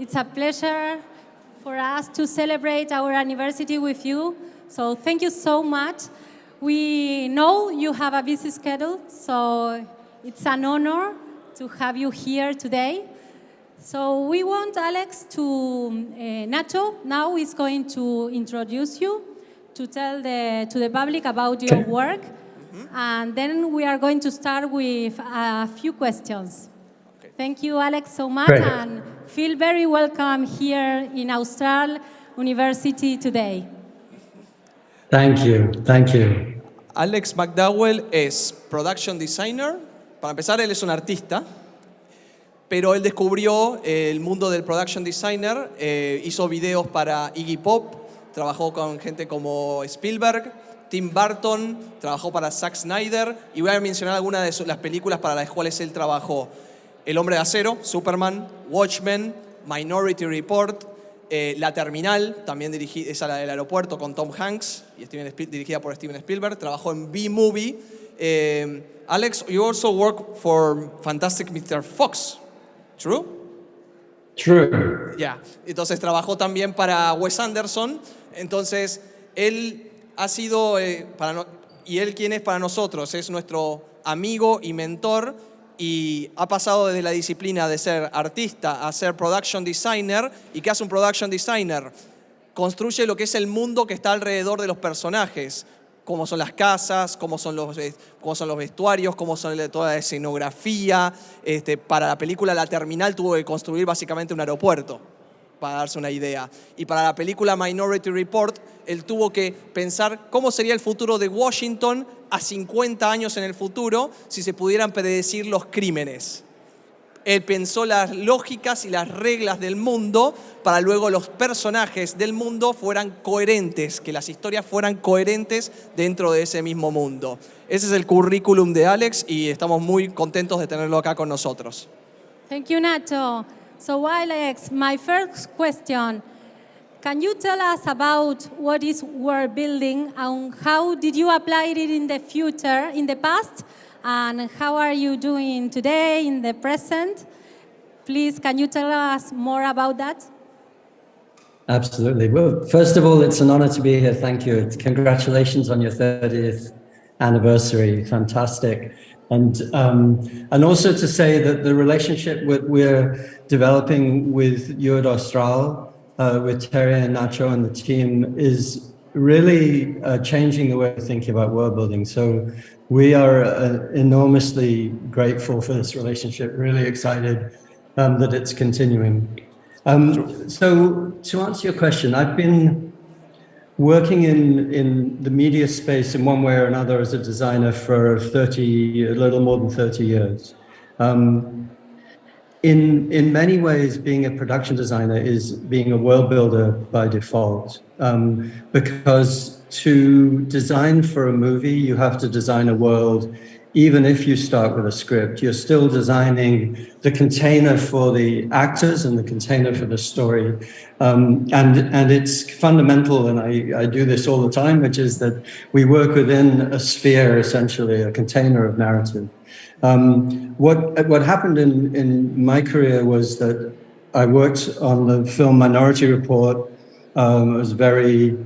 It's a pleasure for us to celebrate our anniversary with you. So thank you so much. We know you have a busy schedule, so it's an honor to have you here today. So we want Alex to, Nacho now is going to introduce you, to tell to the public about your work. And then we are going to start with a few questions. Okay. Thank you, Alex, so much. Great. And feel very welcome here in Austral University today. Thank you, thank you. Alex McDowell es production designer. Para empezar, él es un artista, pero él descubrió el mundo del production designer, hizo videos para Iggy Pop, trabajó con gente como Spielberg, Tim Burton, trabajó para Zack Snyder, y voy a mencionar algunas de las películas para las cuales él trabajó. El Hombre de Acero, Superman, Watchmen, Minority Report, La Terminal, también esa la del aeropuerto con Tom Hanks, y dirigida por Steven Spielberg. Trabajó en B-Movie. Alex, you also work for Fantastic Mr. Fox, true? True. Yeah. Entonces trabajó también para Wes Anderson. Entonces él ha sido, y él quien es para nosotros, es nuestro amigo y mentor, y ha pasado desde la disciplina de ser artista a ser production designer. ¿Y qué hace un production designer? Construye lo que es el mundo que está alrededor de los personajes, cómo son las casas, cómo son los vestuarios, cómo son toda la escenografía. Para la película La Terminal tuvo que construir básicamente un aeropuerto, para darse una idea. Y para la película Minority Report, él tuvo que pensar cómo sería el futuro de Washington a 50 años en el futuro si se pudieran predecir los crímenes. Él pensó las lógicas y las reglas del mundo para luego los personajes del mundo fueran coherentes, que las historias fueran coherentes dentro de ese mismo mundo. Ese es el currículum de Alex y estamos muy contentos de tenerlo acá con nosotros. Thank you, Nacho. So, Alex, my first question, can you tell us about what is Worldbuilding and how did you apply it in the future, in the past, and how are you doing today, in the present? Please, can you tell us more about that? Absolutely. Well, first of all, it's an honor to be here. Thank you. Congratulations on your 30th anniversary. Fantastic. And also to say that the relationship we're developing with 𝗢�57 Austral, with Terry and Nacho and the team, is really changing the way we think about world building. So we are enormously grateful for this relationship, really excited that it's continuing. So to answer your question, I've been working in the media space in one way or another as a designer for a little more than 30 years. In many ways, being a production designer is being a world builder by default, because to design for a movie, you have to design a world. Even if you start with a script, you're still designing the container for the actors and the container for the story. And it's fundamental, and I do this all the time, which is that we work within a sphere, essentially, a container of narrative. What happened in my career was that I worked on the film Minority Report. I was very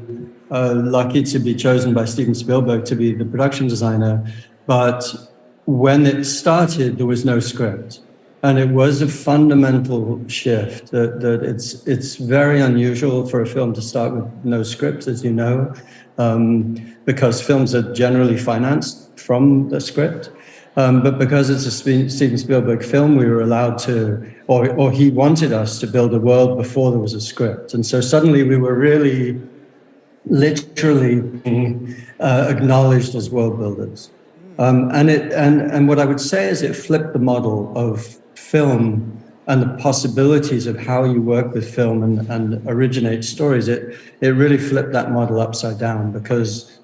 lucky to be chosen by Steven Spielberg to be the production designer. But when it started, there was no script. And it was a fundamental shift that it's very unusual for a film to start with no script, as you know, because films are generally financed from the script. But because it's a Steven Spielberg film, we were allowed to, or he wanted us to build a world before there was a script. And so suddenly we were really literally being acknowledged as world builders. And what I would say is it flipped the model of film and the possibilities of how you work with film and originate stories. It really flipped that model upside down, because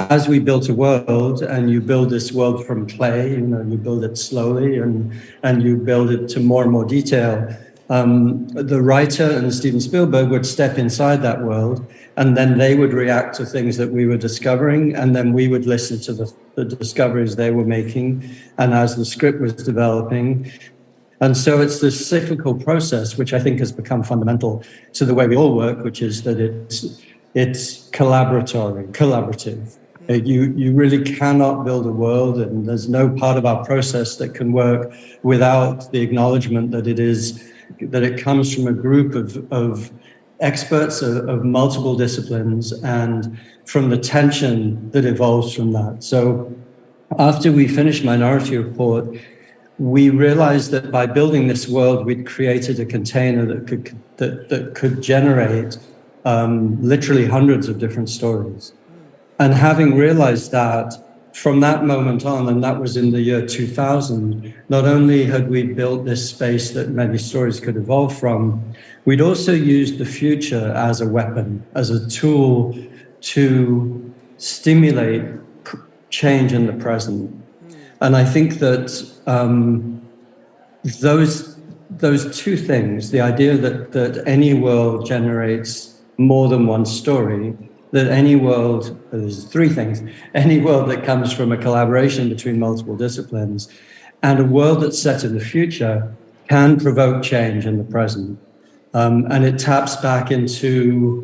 as we built a world, and you build this world from clay, you build it slowly and you build it to more and more detail. The writer and Steven Spielberg would step inside that world, and then they would react to things that we were discovering, and then we would listen to the discoveries they were making. And as the script was developing, And so it's this cyclical process, which I think has become fundamental to the way we all work, which is that it's collaborative. You really cannot build a world, and there's no part of our process that can work without the acknowledgement that it comes from a group of experts of multiple disciplines and from the tension that evolves from that. So after we finished Minority Report, we realized that by building this world, we'd created a container that could generate literally hundreds of different stories. And having realized that, from that moment on, and that was in the year 2000, not only had we built this space that many stories could evolve from, we'd also used the future as a weapon, as a tool to stimulate change in the present. And I think that those two things, the idea that any world generates more than one story, that any world, there's three things, any world that comes from a collaboration between multiple disciplines and a world that's set in the future can provoke change in the present. And it taps back into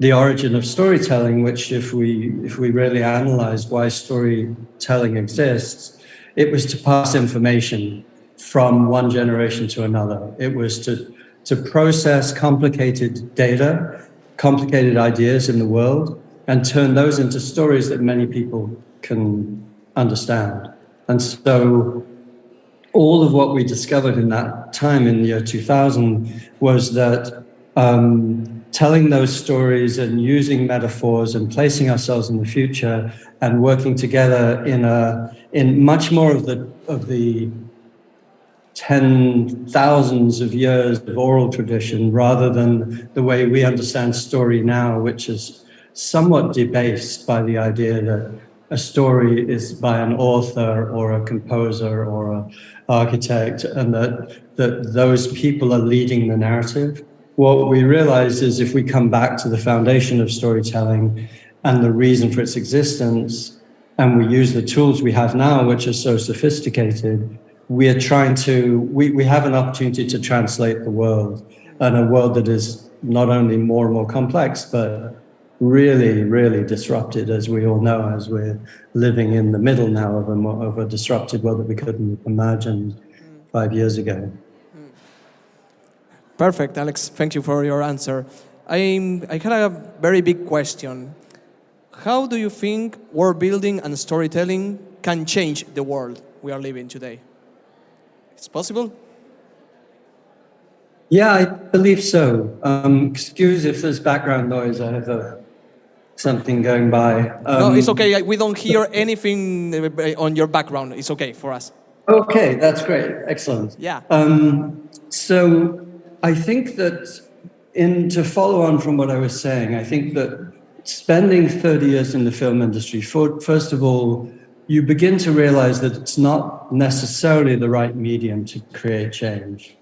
the origin of storytelling, which if we really analyze why storytelling exists, it was to pass information from one generation to another. It was to process complicated data, complicated ideas in the world, and turn those into stories that many people can understand. And so all of what we discovered in that time in the year 2000 was that telling those stories and using metaphors and placing ourselves in the future and working together in much more of the 10,000s of years of oral tradition, rather than the way we understand story now, which is somewhat debased by the idea that a story is by an author or a composer or an architect, and that those people are leading the narrative. What we realize is if we come back to the foundation of storytelling and the reason for its existence, and we use the tools we have now, which are so sophisticated, we have an opportunity to translate the world, and a world that is not only more and more complex, but really, really disrupted, as we all know, as we're living in the middle now of a disrupted world that we couldn't have imagined 5 years ago. Perfect, Alex. Thank you for your answer. I had a very big question. How do you think world building and storytelling can change the world we are living today? It's possible? Yeah, I believe so. Excuse if there's background noise. I have something going by. No, it's okay. We don't hear anything on your background. It's okay for us. Okay, that's great. Excellent. Yeah. So I think that to follow on from what I was saying, I think that spending 30 years in the film industry, first of all, you begin to realize that it's not necessarily the right medium to create change.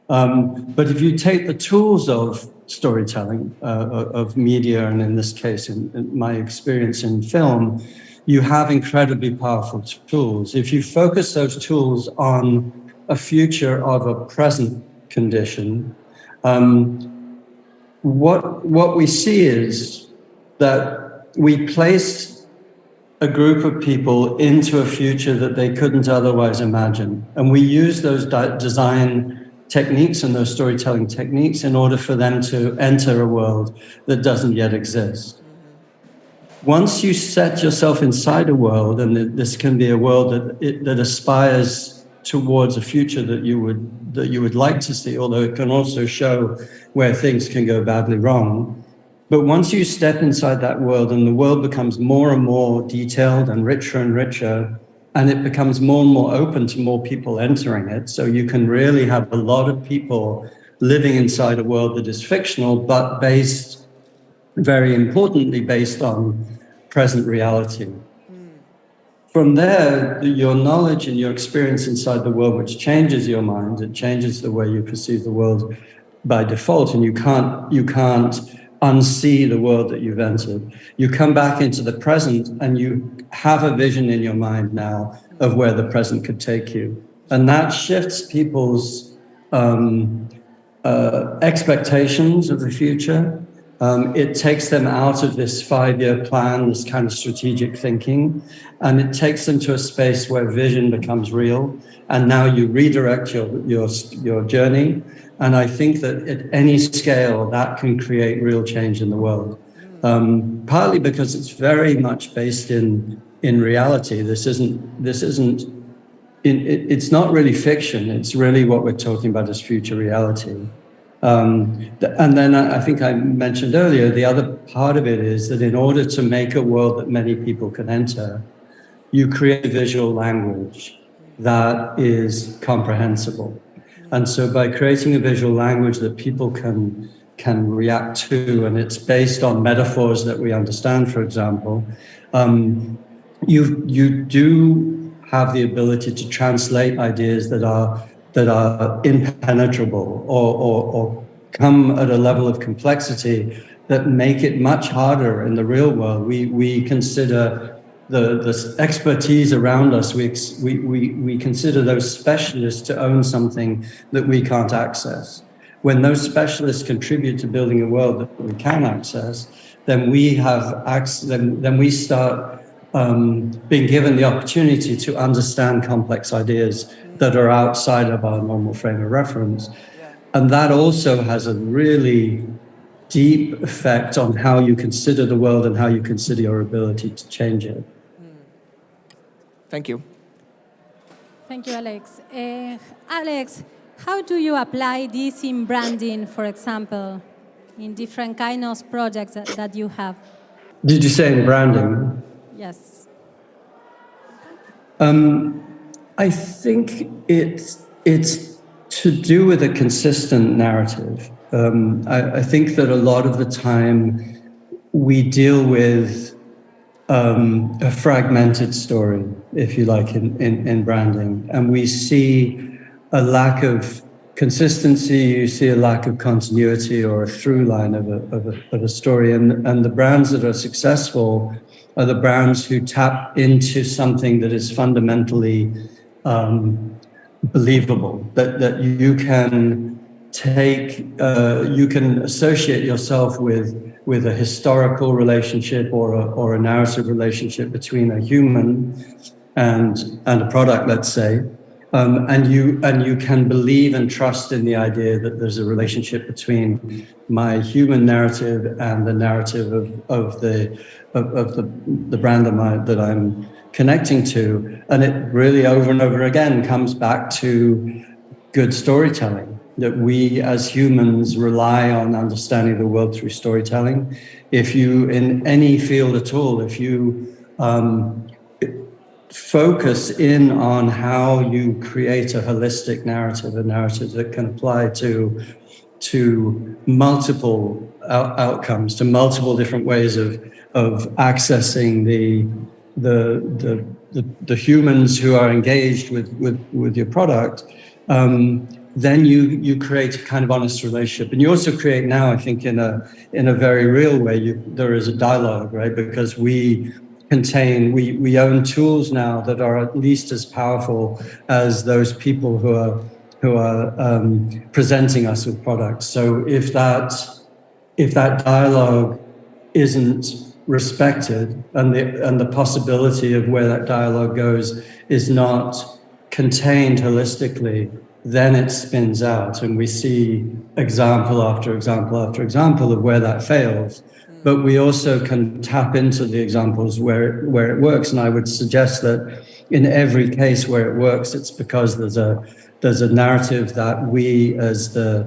But if you take the tools of storytelling, of media, and in this case, in my experience in film, you have incredibly powerful tools. If you focus those tools on a future of a present condition, what we see is that we place a group of people into a future that they couldn't otherwise imagine. And we use those design techniques and those storytelling techniques in order for them to enter a world that doesn't yet exist. Once you set yourself inside a world, and this can be a world that aspires towards a future that you would like to see, although it can also show where things can go badly wrong. But once you step inside that world and the world becomes more and more detailed and richer, and it becomes more and more open to more people entering it, so you can really have a lot of people living inside a world that is fictional, but very importantly, based on present reality. From there, your knowledge and your experience inside the world, which changes your mind, it changes the way you perceive the world by default, and you can't unsee the world that you've entered. You come back into the present and you have a vision in your mind now of where the present could take you. And that shifts people's expectations of the future. It takes them out of this 5-year plan, this kind of strategic thinking, and it takes them to a space where vision becomes real. And now you redirect your journey. And I think that at any scale, that can create real change in the world. Partly because it's very much based in reality. It's not really fiction. It's really what we're talking about as future reality. And then I think I mentioned earlier, the other part of it is that in order to make a world that many people can enter, you create a visual language that is comprehensible. And so by creating a visual language that people can react to, and it's based on metaphors that we understand, for example, you do have the ability to translate ideas that are impenetrable or come at a level of complexity that make it much harder in the real world. We consider the expertise around us, we consider those specialists to own something that we can't access. When those specialists contribute to building a world that we can access, then we have then we start being given the opportunity to understand complex ideas that are outside of our normal frame of reference. And that also has a really deep effect on how you consider the world and how you consider your ability to change it. Thank you. Thank you, Alex. Alex, how do you apply this in branding, for example, in different kinds of projects that you have? Did you say in branding? Yes. I think it's to do with a consistent narrative. I think that a lot of the time we deal with a fragmented story, if you like, in branding. And we see a lack of consistency, you see a lack of continuity or a through line of a story. And the brands that are successful are the brands who tap into something that is fundamentally believable, that you can take, you can associate yourself with a historical relationship or a narrative relationship between a human and a product, let's say, and you can believe and trust in the idea that there's a relationship between my human narrative and the narrative of the brand that I'm connecting to. And it really over and over again comes back to good storytelling, that we as humans rely on understanding the world through storytelling. If you, in any field at all, if you focus in on how you create a holistic narrative, a narrative that can apply to multiple outcomes, to multiple different ways of accessing the humans who are engaged with your product, then you create a kind of honest relationship. And you also create now, I think, in a very real way, there is a dialogue, right? Because we own tools now that are at least as powerful as those people who are presenting us with products. So if that dialogue isn't respected and the possibility of where that dialogue goes is not contained holistically, then it spins out, and we see example after example after example of where that fails. But we also can tap into the examples where it works, and I would suggest that in every case where it works, it's because there's a narrative that we as the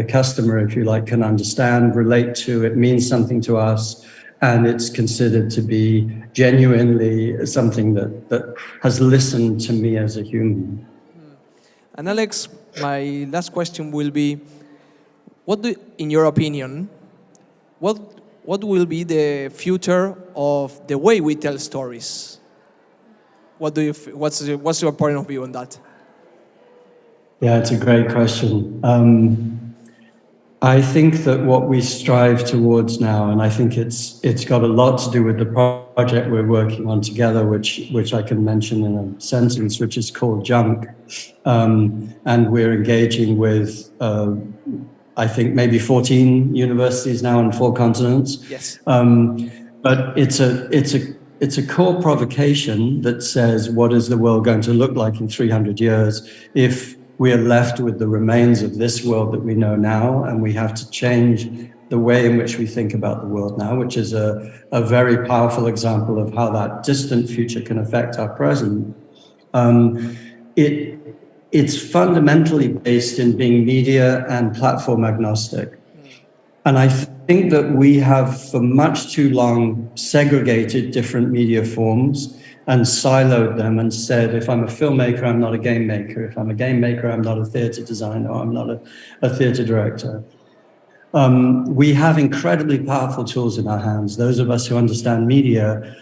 customer, if you like, can understand, relate to. It means something to us, and it's considered to be genuinely something that has listened to me as a human. And Alex, my last question will be, in your opinion, what will be the future of the way we tell stories? What's your point of view on that? Yeah, it's a great question. I think that what we strive towards now, and I think it's got a lot to do with the project we're working on together, which I can mention in a sentence, which is called Junk. And we're engaging with, I think, maybe 14 universities now on 4 continents. Yes. But it's a core provocation that says, what is the world going to look like in 300 years if we are left with the remains of this world that we know now, and we have to change the way in which we think about the world now, which is a very powerful example of how that distant future can affect our present. It's fundamentally based in being media and platform agnostic. And I think that we have for much too long segregated different media forms and siloed them and said, if I'm a filmmaker, I'm not a game maker. If I'm a game maker, I'm not a theater designer, or I'm not a theater director. We have incredibly powerful tools in our hands. Those of us who understand media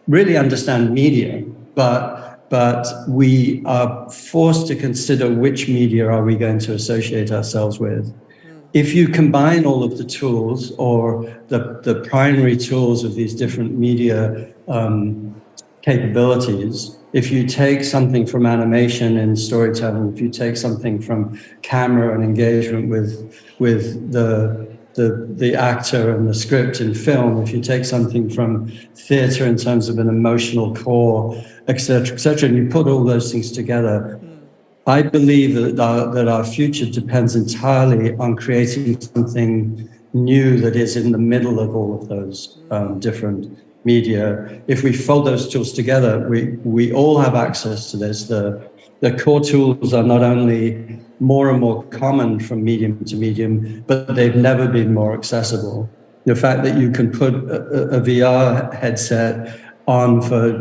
really understand media, but we are forced to consider which media are we going to associate ourselves with. If you combine all of the tools, or the primary tools of these different media capabilities, if you take something from animation and storytelling, if you take something from camera and engagement with the actor and the script in film, if you take something from theater in terms of an emotional core, etc., and you put all those things together, I believe that our future depends entirely on creating something new that is in the middle of all of those different media. If we fold those tools together, we all have access to this. The core tools are not only more and more common from medium to medium, but they've never been more accessible. The fact that you can put a VR headset on for,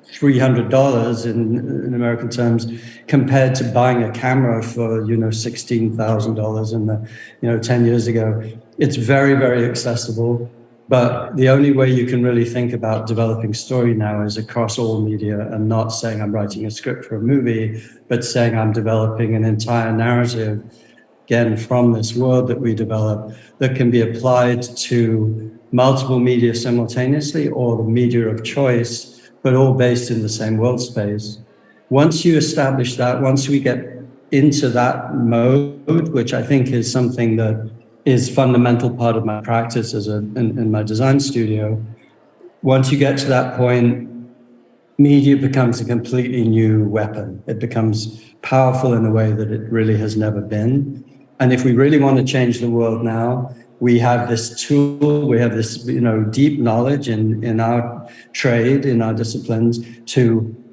$300 in American terms, compared to buying a camera for, $16,000 in 10 years ago. It's very, very accessible. But the only way you can really think about developing story now is across all media, and not saying I'm writing a script for a movie, but saying I'm developing an entire narrative, again, from this world that we develop, that can be applied to multiple media simultaneously, or the media of choice, but all based in the same world space. Once you establish that, once we get into that mode, which I think is something that is fundamental part of my practice in my design studio. Once you get to that point, media becomes a completely new weapon. It becomes powerful in a way that it really has never been. And if we really want to change the world now, we have this tool, we have this deep knowledge in our trade, in our disciplines,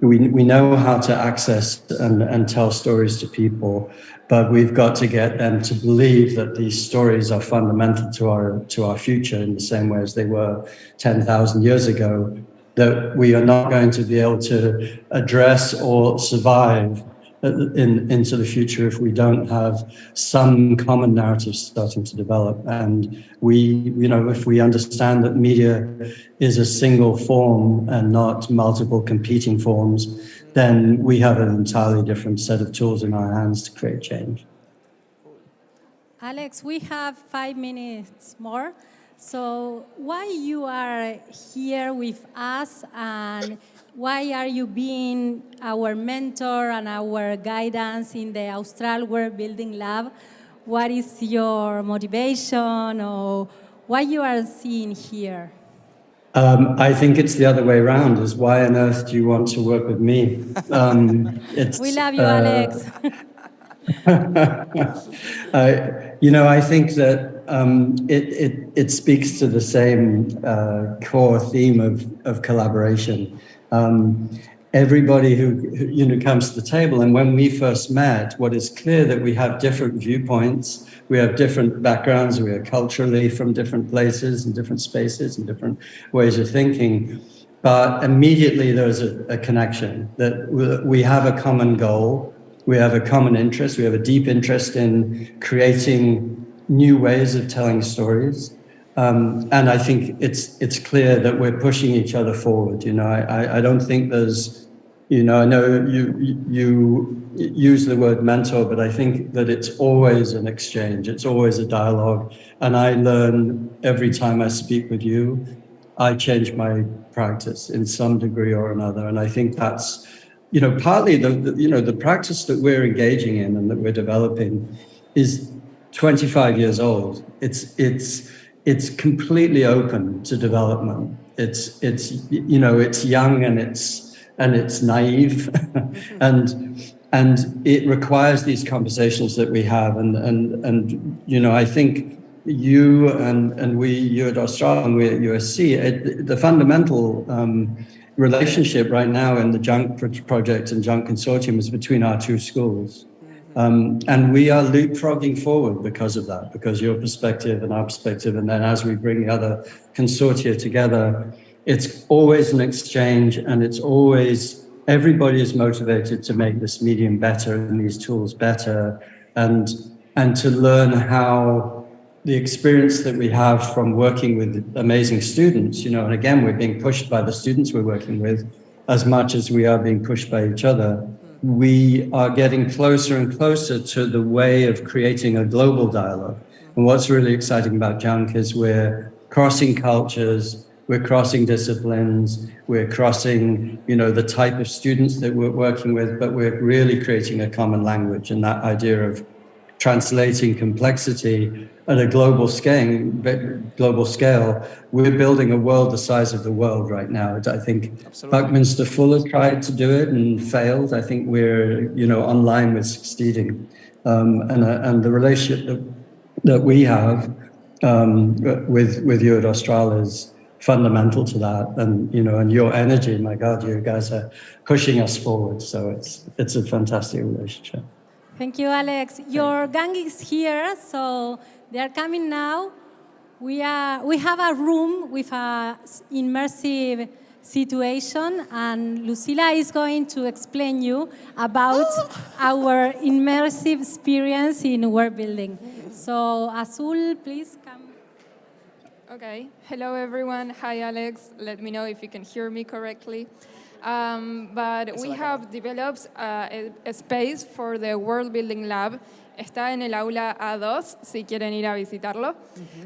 we know how to access and tell stories to people. But we've got to get them to believe that these stories are fundamental to our future, in the same way as they were 10,000 years ago, that we are not going to be able to address or survive into the future if we don't have some common narrative starting to develop. And if we understand that media is a single form and not multiple competing forms, then we have an entirely different set of tools in our hands to create change. Alex, we have 5 minutes more. So why you are here with us, and why are you being our mentor and our guidance in the Austral World Building Lab? What is your motivation, or why you are seen here? I think it's the other way around, is why on earth do you want to work with me? We love you, Alex. I think that it speaks to the same core theme of collaboration. Everybody who comes to the table, and when we first met, what is clear that we have different viewpoints, we have different backgrounds, we are culturally from different places and different spaces and different ways of thinking. But immediately there's a connection, that we have a common goal, we have a common interest, we have a deep interest in creating new ways of telling stories. And I think it's clear that we're pushing each other forward. I don't think there's You know, I know you use the word mentor, but I think that it's always an exchange. It's always a dialogue. And I learn every time I speak with you, I change my practice in some degree or another. And I think that's, you know, partly the practice that we're engaging in and that we're developing is 25 years old. It's completely open to development. It's you know, it's young and it's naive, and it requires these conversations that we have. And you know, I think you and you at Austral and we at USC, the fundamental relationship right now in the JUNC project and JUNC consortium is between our two schools. And we are leapfrogging forward because of that, because your perspective and our perspective, and then as we bring the other consortia together, it's always an exchange, and it's always, everybody is motivated to make this medium better and these tools better, and to learn how the experience that we have from working with amazing students, you know, and again, we're being pushed by the students we're working with as much as we are being pushed by each other. We are getting closer and closer to the way of creating a global dialogue. And what's really exciting about JUNC is we're crossing cultures, we're crossing disciplines, we're crossing, you know, the type of students that we're working with, but we're really creating a common language. And that idea of translating complexity at a global scale, we're building a world the size of the world right now. I think Buckminster Fuller tried to do it and failed. I think we're, you know, on line with succeeding. And the relationship that we have with you at Austral is fundamental to that. And, you know, and your energy, my God, you guys are pushing us forward. So it's a fantastic relationship. Thank you, Alex. Your gang is here, so they are coming now. We have a room with an immersive situation, and Lucila is going to explain you about our immersive experience in world building. So, Azul, please come. Okay. Hello, everyone. Hi, Alex. Let me know if you can hear me correctly. But we have developed a space for the World Building Lab. Está en el aula A2, si quieren ir a visitarlo.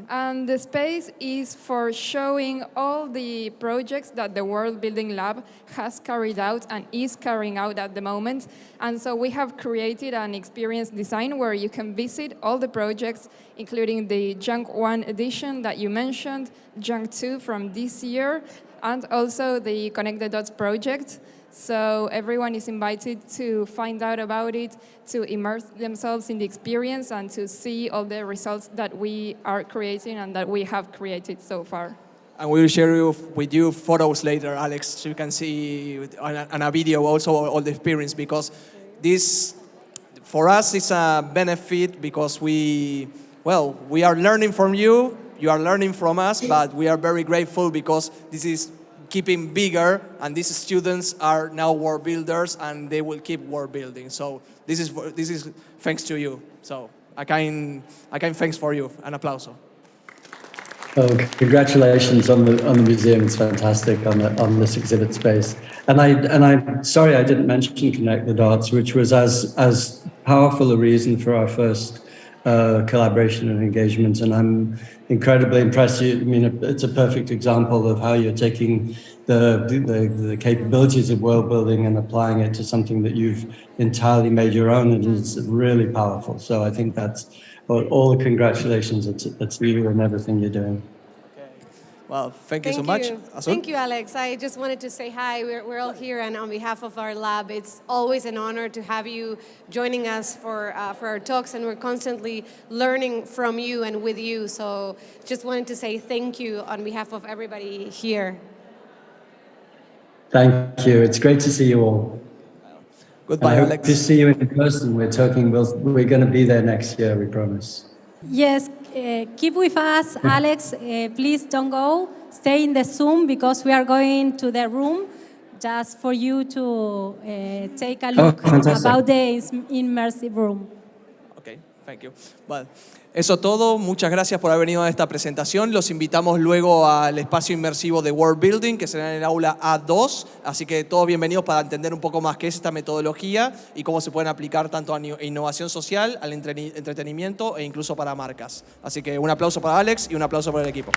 And the space is for showing all the projects that the World Building Lab has carried out and is carrying out at the moment. And so we have created an experience design where you can visit all the projects, including the JUNC 1 edition that you mentioned, JUNC 2 from this year, and also the Connect the Dots project. So everyone is invited to find out about it, to immerse themselves in the experience, and to see all the results that we are creating and that we have created so far. And we will share with you photos later, Alex, so you can see on a video also all the experience, because this, for us, is a benefit because we are learning from you, you are learning from us, but we are very grateful because this is keeping bigger, and these students are now world builders, and they will keep world building. So this is thanks to you. So I can thanks for you. An aplauso. Oh, congratulations on the museum. It's fantastic on this exhibit space. And I'm sorry I didn't mention Connect the Dots, which was as powerful a reason for our first collaboration and engagement, and I'm incredibly impressed. I mean, it's a perfect example of how you're taking the capabilities of world building and applying it to something that you've entirely made your own, and it's really powerful. So I think that's all the congratulations. It's you and everything you're doing. Well, thank you so much. Thank you, Alex. I just wanted to say hi. We're all here, and on behalf of our lab, it's always an honor to have you joining us for our talks, and we're constantly learning from you and with you. So just wanted to say thank you on behalf of everybody here. Thank you. It's great to see you all. Goodbye, Alex. To see you in person. We're going to be there next year, we promise. Yes, keep with us, Alex. Please don't go. Stay in the Zoom because we are going to the room just for you to take a look about the immersive room. Okay. Thank you. Well, eso todo. Muchas gracias por haber venido a esta presentación. Los invitamos luego al espacio inmersivo de Worldbuilding, que será en el aula A2. Así que todos bienvenidos para entender un poco más qué es esta metodología y cómo se pueden aplicar tanto a innovación social, al entretenimiento e incluso para marcas. Así que un aplauso para Alex y un aplauso para el equipo.